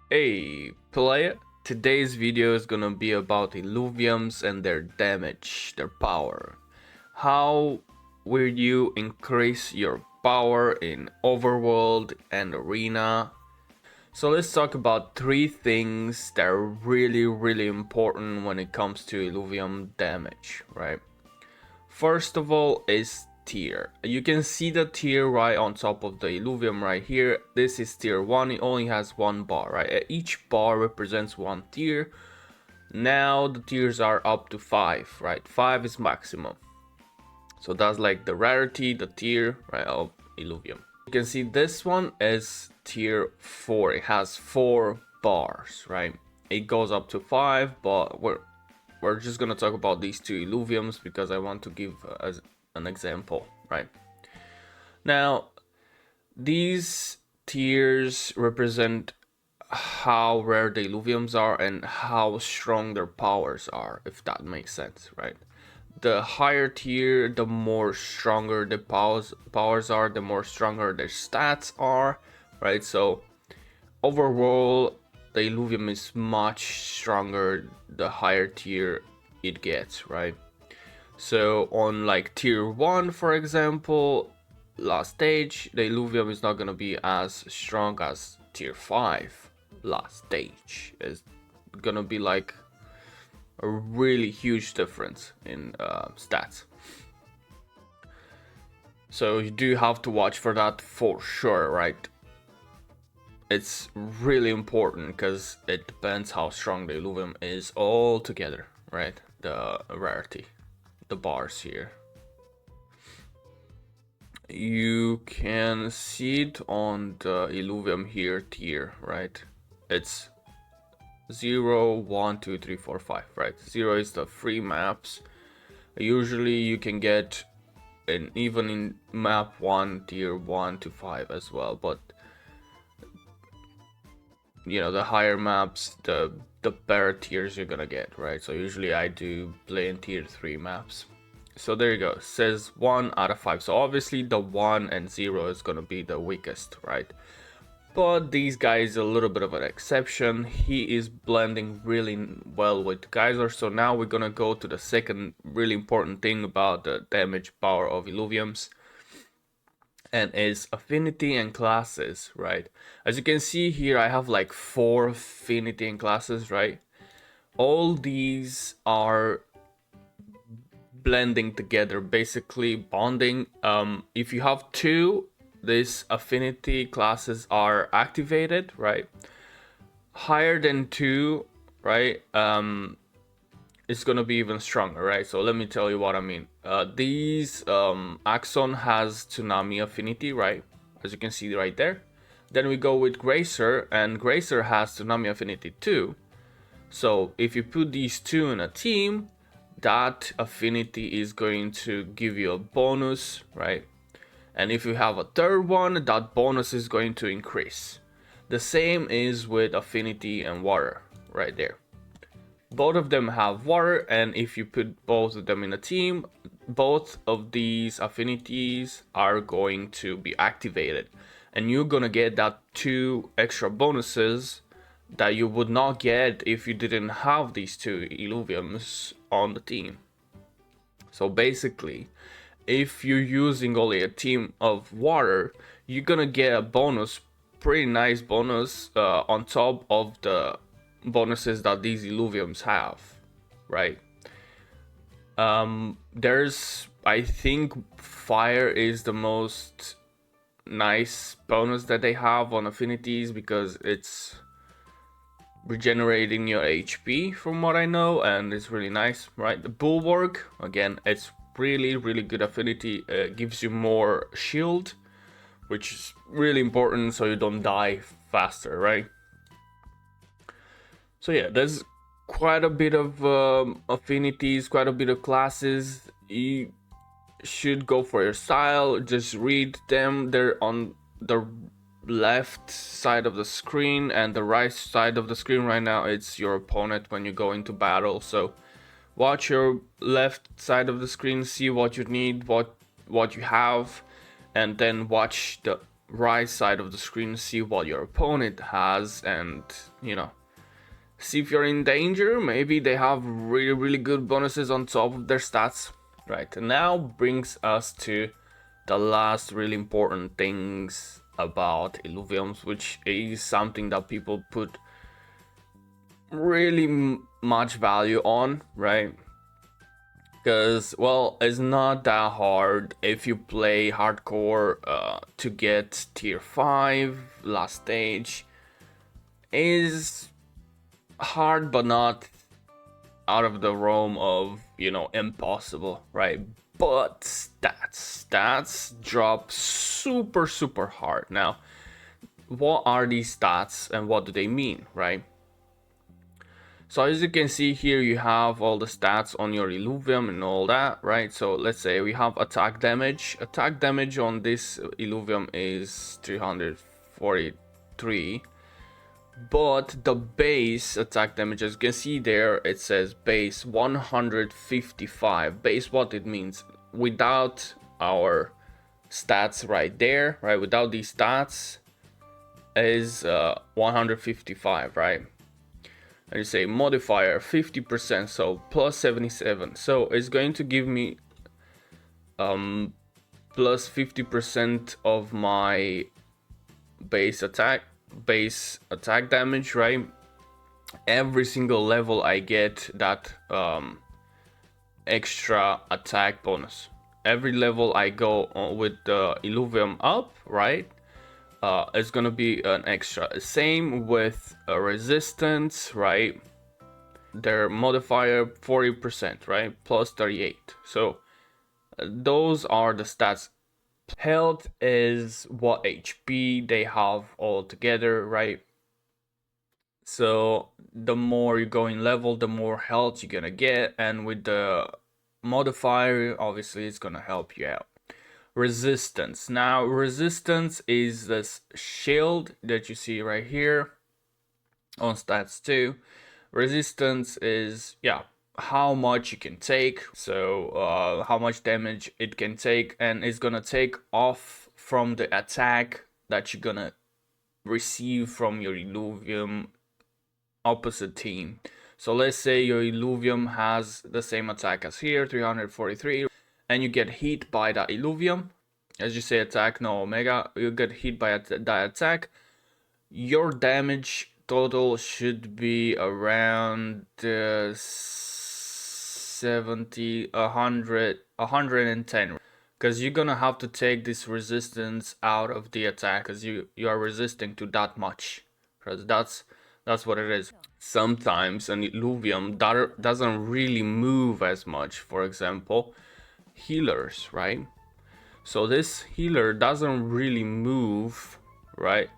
Hey player, today's video is gonna be about Illuviums and their damage, their power. How will you increase your power in Overworld and Arena? So let's talk about three things that are really important when it comes to Illuvium damage, right? First of all is tier. You can see the tier right on top of the Illuvium right here. This is tier 1, it only has one bar, right? Each bar represents one tier. Now the tiers are up to 5, right? 5 is maximum. So that's like the rarity, the tier, right, of Illuvium. You can see this one is tier 4. It has 4 bars, right? It goes up to 5, but we're just gonna talk about these two Illuviums because I want to give as an example, right? Now, these tiers represent how rare the Illuviums are and how strong their powers are, if that makes sense, right? The higher tier, the more stronger the powers are, the more stronger their stats are, right? So overall, the Illuvium is much stronger the higher tier it gets, right? So on like tier 1, for example, last stage, the Illuvium is not gonna be as strong as tier 5 last stage. It's gonna be like a really huge difference in stats. So you do have to watch for that for sure, right? It's really important because it depends how strong the Illuvium is all together, right? The rarity, the bars here. You can see it on the Illuvium here tier, right? It's 0, 1, 2, 3, 4, 5, right? 0 is the free maps. Usually you can get even in map 1 tier 1 to 5 as well, but you know, the higher maps, the better tiers you're gonna get, right? So usually I do play in tier 3 maps. So there you go, it says 1 out of 5. So obviously the 1 and 0 is gonna be the weakest, right? But these guys a little bit of an exception. He is blending really well with Geyser. So now we're gonna go to the second really important thing about the damage power of Illuviums, and is affinity and classes, right? As you can see here, I have like 4 affinity and classes, right? All these are blending together, basically bonding. If you have 2, these affinity classes are activated, right? Higher than 2, right? It's gonna be even stronger, right? So let me tell you what I mean. These Axon has Tsunami affinity, right? As you can see right there. Then we go with Gracer, and Gracer has Tsunami affinity too. So if you put these two in a team, that affinity is going to give you a bonus, right? And if you have a third one, that bonus is going to increase. The same is with affinity and water, right there. Both of them have water, and if you put both of them in a team, both of these affinities are going to be activated, and you're gonna get that 2 extra bonuses that you would not get if you didn't have these 2 Illuviums on the team. So basically, if you're using only a team of water, you're gonna get a bonus, pretty nice bonus on top of the bonuses that these Illuviums have, right? There's, I think fire is the most nice bonus that they have on affinities because it's regenerating your HP from what I know, and it's really nice, right? The bulwark, again, it's really good affinity. Gives you more shield, which is really important so you don't die faster, right? So yeah, there's quite a bit of affinities, quite a bit of classes. You should go for your style, just read them. They're on the left side of the screen, and the right side of the screen right now it's your opponent when you go into battle. So watch your left side of the screen, see what you need, what you have, and then watch the right side of the screen, see what your opponent has, and see if you're in danger. Maybe they have really good bonuses on top of their stats. Right, and now brings us to the last really important things about Illuviums, which is something that people put really much value on, right? Because, well, it's not that hard if you play hardcore to get tier 5 last stage. Is hard, but not out of the realm of, impossible, right? But stats drop super hard. Now, what are these stats and what do they mean, right? So as you can see here, you have all the stats on your Illuvium and all that, right? So let's say we have attack damage. Attack damage on this Illuvium is 343. But the base attack damage, as you can see there, it says base 155. Base, what it means, without our stats right there, right? Without these stats is 155, right? And you say modifier 50%, so plus 77. So it's going to give me plus 50% of my base attack damage, right? Every single level I get that extra attack bonus. Every level I go with the Illuvium up, right? It's gonna be an extra. Same with resistance, right? Their modifier 40%, right? Plus 38. So those are the stats. Health is what HP they have all together, right? So the more you go in level, the more health you're gonna get, and with the modifier, obviously it's gonna help you out. Resistance. Now, resistance is this shield that you see right here on stats 2. Resistance is, how much you can take, so how much damage it can take, and it's gonna take off from the attack that you're gonna receive from your Illuvium opposite team. So let's say your Illuvium has the same attack as here, 343, and you get hit by that Illuvium. As you say attack, no omega, you get hit by that attack. Your damage total should be around 70, 100, 110. Because you're gonna have to take this resistance out of the attack, because you are resisting to that much. Because that's what it is. Sometimes an Illuvium doesn't really move as much. For example, healers, right? So this healer doesn't really move, right?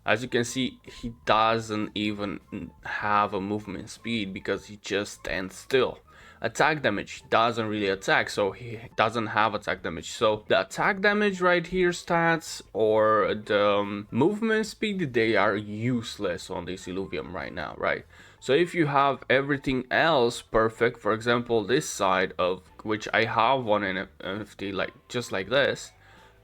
As you can see, he doesn't even have a movement speed because he just stands still. Attack damage, doesn't really attack, so he doesn't have attack damage. So the attack damage right here stats or the movement speed, they are useless on this Illuvium right now, right? So if you have everything else perfect, for example this side of which I have one NFT like just like this,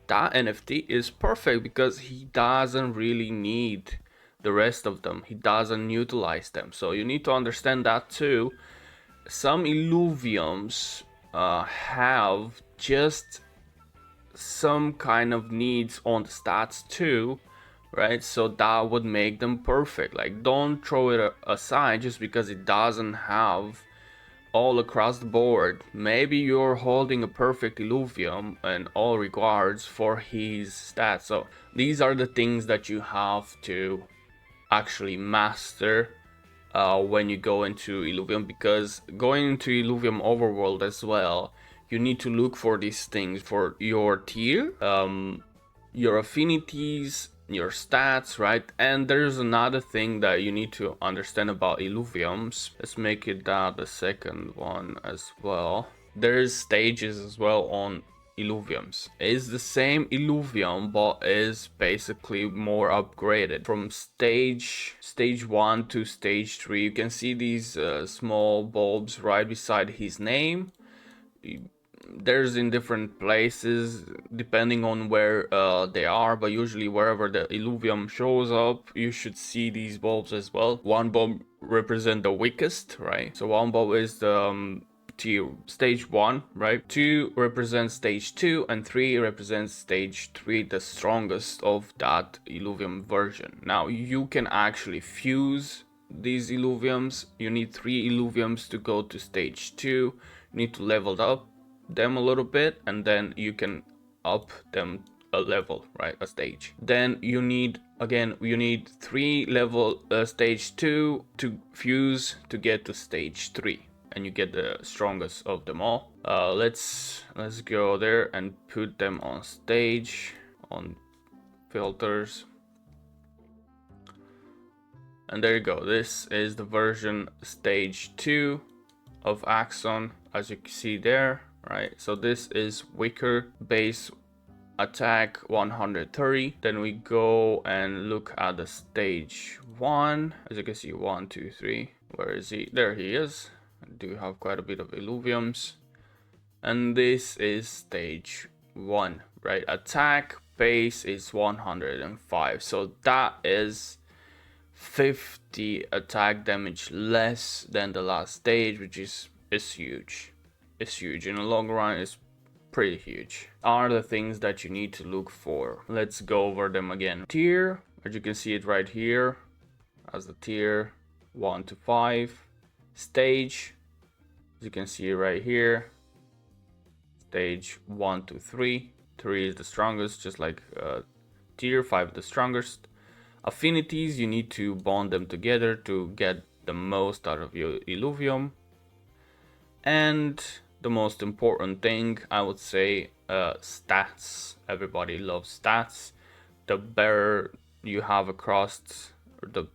that NFT is perfect because he doesn't really need the rest of them. He doesn't utilize them. So you need to understand that too. Some Illuviums have just some kind of needs on the stats too, right? So that would make them perfect. Like, don't throw it aside just because it doesn't have all across the board. Maybe you're holding a perfect Illuvium in all regards for his stats. So these are the things that you have to actually master when you go into Illuvium, because going into Illuvium Overworld as well, you need to look for these things for your tier, your affinities, your stats, right? And there's another thing that you need to understand about Illuviums. Let's make it that the second one as well. There's stages as well on Illuviums. It's the same Illuvium, but is basically more upgraded. From stage 1 to stage 3, you can see these small bulbs right beside his name. there's in different places depending on where they are, but usually wherever the Illuvium shows up, you should see these bulbs as well. One bulb represent the weakest, right? So one bulb is the tier stage 1, right? 2 represents stage 2, and 3 represents stage 3, the strongest of that Illuvium version. Now you can actually fuse these Illuviums. You need 3 Illuviums to go to stage 2. You need to level up them a little bit, and then you can up them a level, right, a stage. Then you need, again, you need 3 level stage 2 to fuse to get to stage 3, and you get the strongest of them all. Let's go there and put them on stage, on filters, and there you go. This is the version stage 2 of Axon, as you can see there, right? So this is weaker, base attack 130. Then we go and look at the stage 1. As you can see, 1, 2, 3. Where is he? There he is. I do have quite a bit of Illuviums. And this is stage 1, right? Attack base is 105. So that is 50 attack damage less than the last stage, which is huge. It's huge. In the long run, it's pretty huge. Are the things that you need to look for. Let's go over them again. Tier, as you can see it right here, as the tier 1 to 5. Stage, as you can see it right here, stage 1 to 3. 3 is the strongest, just like tier 5 the strongest. Affinities, you need to bond them together to get the most out of your Illuvium. And the most important thing, I would say, stats. Everybody loves stats. The better you have across, the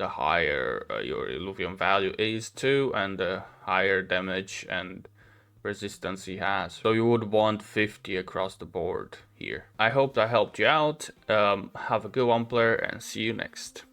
higher your Illuvium value is too, and the higher damage and resistance he has. So you would want 50 across the board here. I hope that helped you out. Have a good one, player, and see you next.